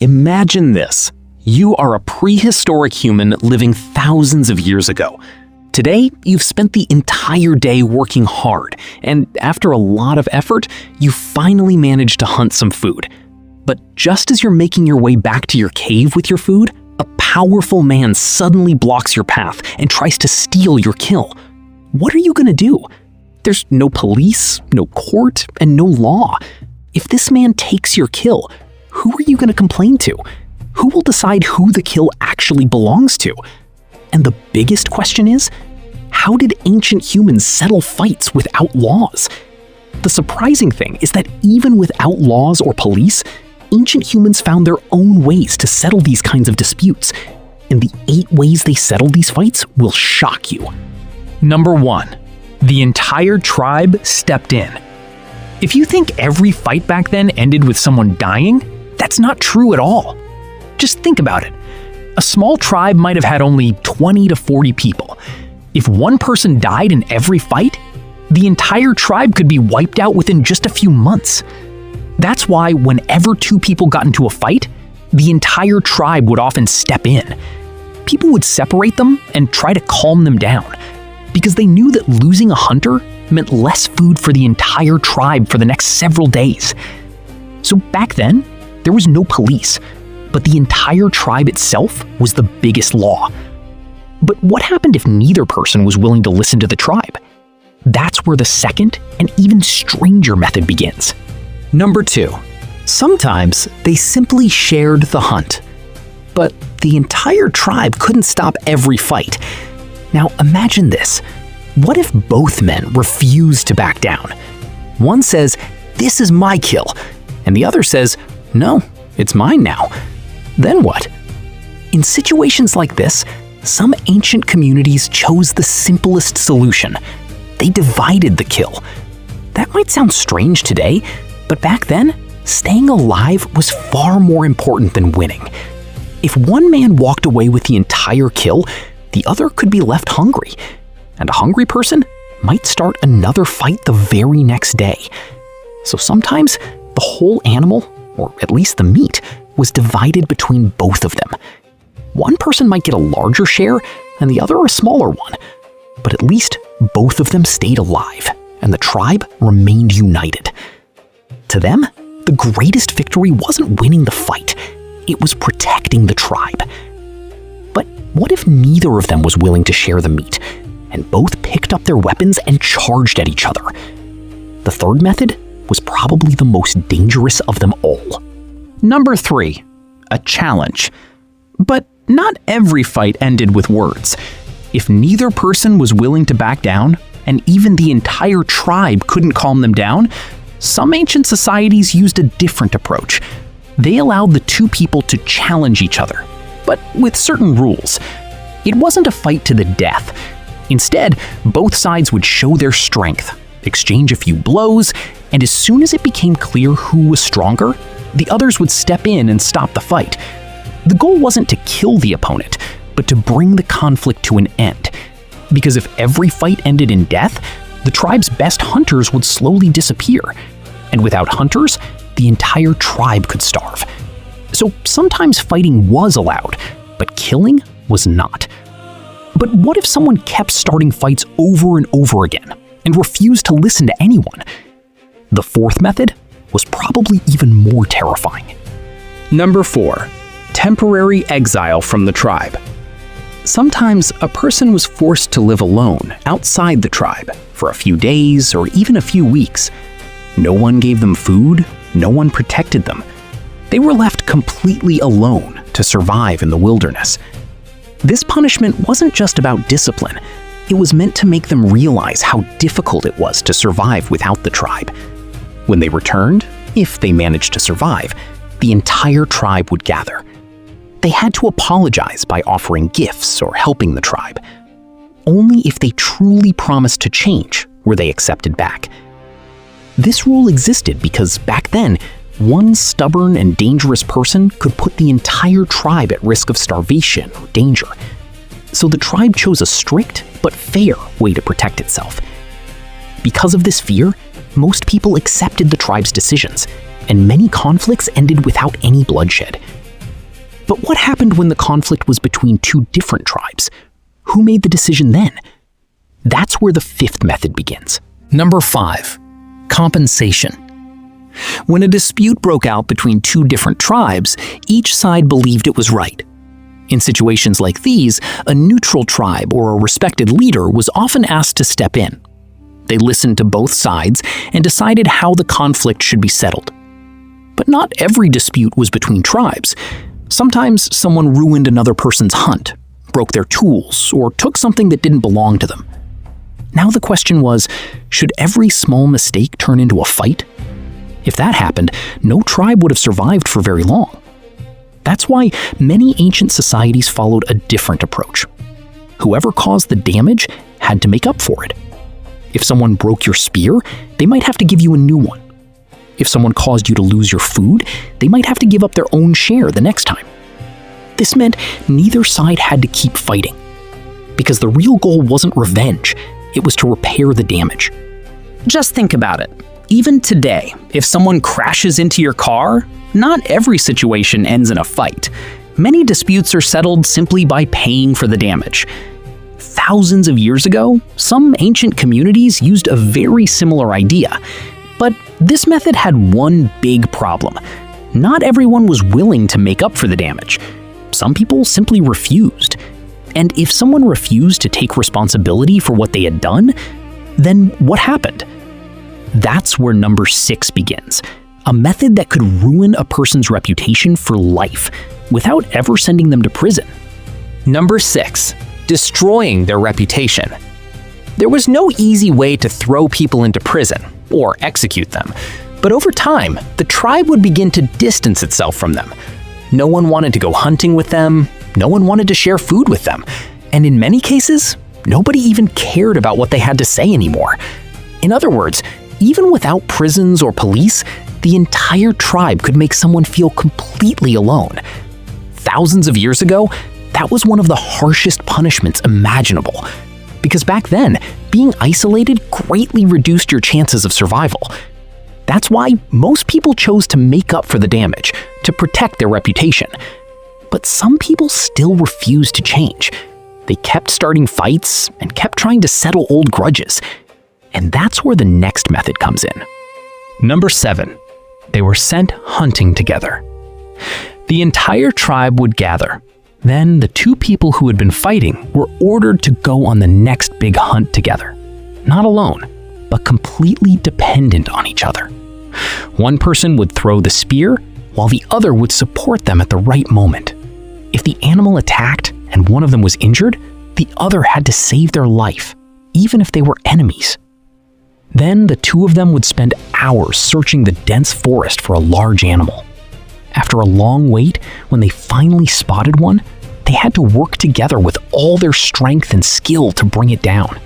Imagine this. You are a prehistoric human living thousands of years ago. Today, you've spent the entire day working hard, and after a lot of effort, you finally managed to hunt some food. But just as you're making your way back to your cave with your food, a powerful man suddenly blocks your path and tries to steal your kill. What are you gonna do? There's no police, no court, and no law. If this man takes your kill, who are you gonna complain to? Who will decide who the kill actually belongs to? And the biggest question is, how did ancient humans settle fights without laws? The surprising thing is that even without laws or police, ancient humans found their own ways to settle these kinds of disputes. And the 8 ways they settled these fights will shock you. Number 1. The entire tribe stepped in. If you think every fight back then ended with someone dying, that's not true at all. Just think about it. A small tribe might have had only 20 to 40 people. If one person died in every fight, the entire tribe could be wiped out within just a few months. That's why whenever 2 people got into a fight, the entire tribe would often step in. People would separate them and try to calm them down, because they knew that losing a hunter meant less food for the entire tribe for the next several days. So back then, there was no police, but the entire tribe itself was the biggest law. But what happened if neither person was willing to listen to the tribe? That's where the second and even stranger method begins. Number 2. Sometimes they simply shared the hunt. But the entire tribe couldn't stop every fight. Now imagine this. What if both men refuse to back down? One says, "This is my kill," and the other says, "No, it's mine now." Then what? In situations like this, some ancient communities chose the simplest solution. They divided the kill. That might sound strange today, but back then, staying alive was far more important than winning. If one man walked away with the entire kill, the other could be left hungry. And a hungry person might start another fight the very next day. So sometimes the whole animal, or at least the meat, was divided between both of them. One person might get a larger share and the other a smaller one, but at least both of them stayed alive and the tribe remained united. To them, the greatest victory wasn't winning the fight, it was protecting the tribe. But what if neither of them was willing to share the meat, and both picked up their weapons and charged at each other? The third method was probably the most dangerous of them all. Number 3. A challenge. But not every fight ended with words. If neither person was willing to back down, and even the entire tribe couldn't calm them down, some ancient societies used a different approach. They allowed the 2 people to challenge each other, but with certain rules. It wasn't a fight to the death. Instead, both sides would show their strength, exchange a few blows, and as soon as it became clear who was stronger, the others would step in and stop the fight. The goal wasn't to kill the opponent, but to bring the conflict to an end. Because if every fight ended in death, the tribe's best hunters would slowly disappear. And without hunters, the entire tribe could starve. So sometimes fighting was allowed, but killing was not. But what if someone kept starting fights over and over again and refused to listen to anyone? The fourth method was probably even more terrifying. Number 4. Temporary exile from the tribe. Sometimes a person was forced to live alone outside the tribe for a few days or even a few weeks. No one gave them food, no one protected them. They were left completely alone to survive in the wilderness. This punishment wasn't just about discipline, it was meant to make them realize how difficult it was to survive without the tribe. When they returned, if they managed to survive, the entire tribe would gather. They had to apologize by offering gifts or helping the tribe. Only if they truly promised to change were they accepted back. This rule existed because back then, one stubborn and dangerous person could put the entire tribe at risk of starvation or danger. So the tribe chose a strict but fair way to protect itself. Because of this fear, most people accepted the tribe's decisions, and many conflicts ended without any bloodshed. But what happened when the conflict was between two different tribes? Who made the decision then? That's where the fifth method begins. Number 5. Compensation. When a dispute broke out between two different tribes, each side believed it was right. In situations like these, a neutral tribe or a respected leader was often asked to step in. They listened to both sides and decided how the conflict should be settled. But not every dispute was between tribes. Sometimes someone ruined another person's hunt, broke their tools, or took something that didn't belong to them. Now the question was, should every small mistake turn into a fight? If that happened, no tribe would have survived for very long. That's why many ancient societies followed a different approach. Whoever caused the damage had to make up for it. If someone broke your spear, they might have to give you a new one. If someone caused you to lose your food, they might have to give up their own share the next time. This meant neither side had to keep fighting. Because the real goal wasn't revenge, it was to repair the damage. Just think about it. Even today, if someone crashes into your car, not every situation ends in a fight. Many disputes are settled simply by paying for the damage. Thousands of years ago, some ancient communities used a very similar idea. But this method had one big problem. Not everyone was willing to make up for the damage. Some people simply refused. And if someone refused to take responsibility for what they had done, then what happened? That's where number 6 begins. A method that could ruin a person's reputation for life without ever sending them to prison. Number 6. Destroying their reputation. There was no easy way to throw people into prison or execute them, but over time, the tribe would begin to distance itself from them. No one wanted to go hunting with them, no one wanted to share food with them, and in many cases, nobody even cared about what they had to say anymore. In other words, even without prisons or police, the entire tribe could make someone feel completely alone. Thousands of years ago, that was one of the harshest punishments imaginable. Because back then, being isolated greatly reduced your chances of survival. That's why most people chose to make up for the damage, to protect their reputation. But some people still refused to change. They kept starting fights and kept trying to settle old grudges. And that's where the next method comes in. Number 7. They were sent hunting together. The entire tribe would gather. Then the two people who had been fighting were ordered to go on the next big hunt together. Not alone, but completely dependent on each other. One person would throw the spear, while the other would support them at the right moment. If the animal attacked and one of them was injured, the other had to save their life, even if they were enemies. Then the two of them would spend hours searching the dense forest for a large animal. After a long wait, when they finally spotted one, they had to work together with all their strength and skill to bring it down.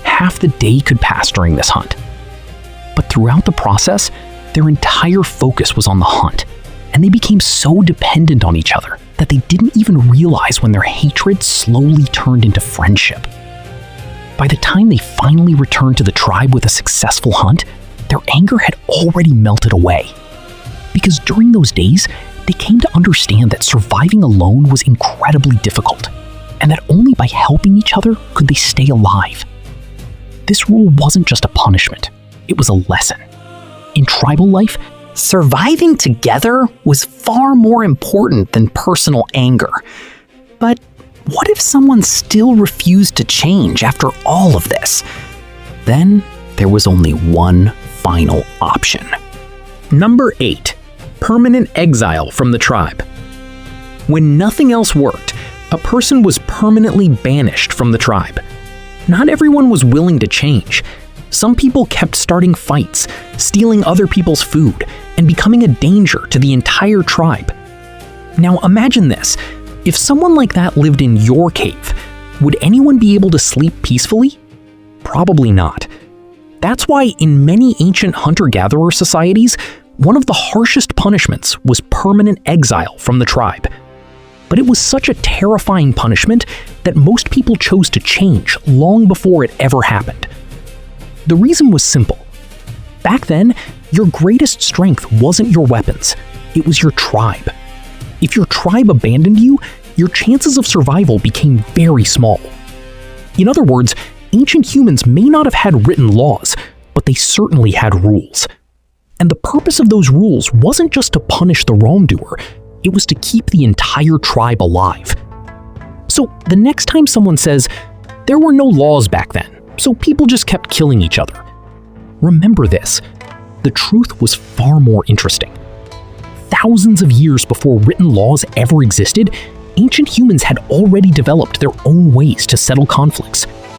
Half the day could pass during this hunt. But throughout the process, their entire focus was on the hunt, and they became so dependent on each other that they didn't even realize when their hatred slowly turned into friendship. By the time they finally returned to the tribe with a successful hunt, their anger had already melted away. Because during those days, they came to understand that surviving alone was incredibly difficult, and that only by helping each other could they stay alive. This rule wasn't just a punishment, it was a lesson. In tribal life, surviving together was far more important than personal anger. But what if someone still refused to change after all of this? Then there was only one final option. Number 8. Permanent exile from the tribe. When nothing else worked, a person was permanently banished from the tribe. Not everyone was willing to change. Some people kept starting fights, stealing other people's food, and becoming a danger to the entire tribe. Now imagine this. If someone like that lived in your cave, would anyone be able to sleep peacefully? Probably not. That's why in many ancient hunter-gatherer societies, one of the harshest punishments was permanent exile from the tribe. But it was such a terrifying punishment that most people chose to change long before it ever happened. The reason was simple. Back then, your greatest strength wasn't your weapons, it was your tribe. If your tribe abandoned you, your chances of survival became very small. In other words, ancient humans may not have had written laws, but they certainly had rules. And the purpose of those rules wasn't just to punish the wrongdoer, it was to keep the entire tribe alive. So the next time someone says, there were no laws back then, so people just kept killing each other, remember this: the truth was far more interesting. Thousands of years before written laws ever existed, ancient humans had already developed their own ways to settle conflicts.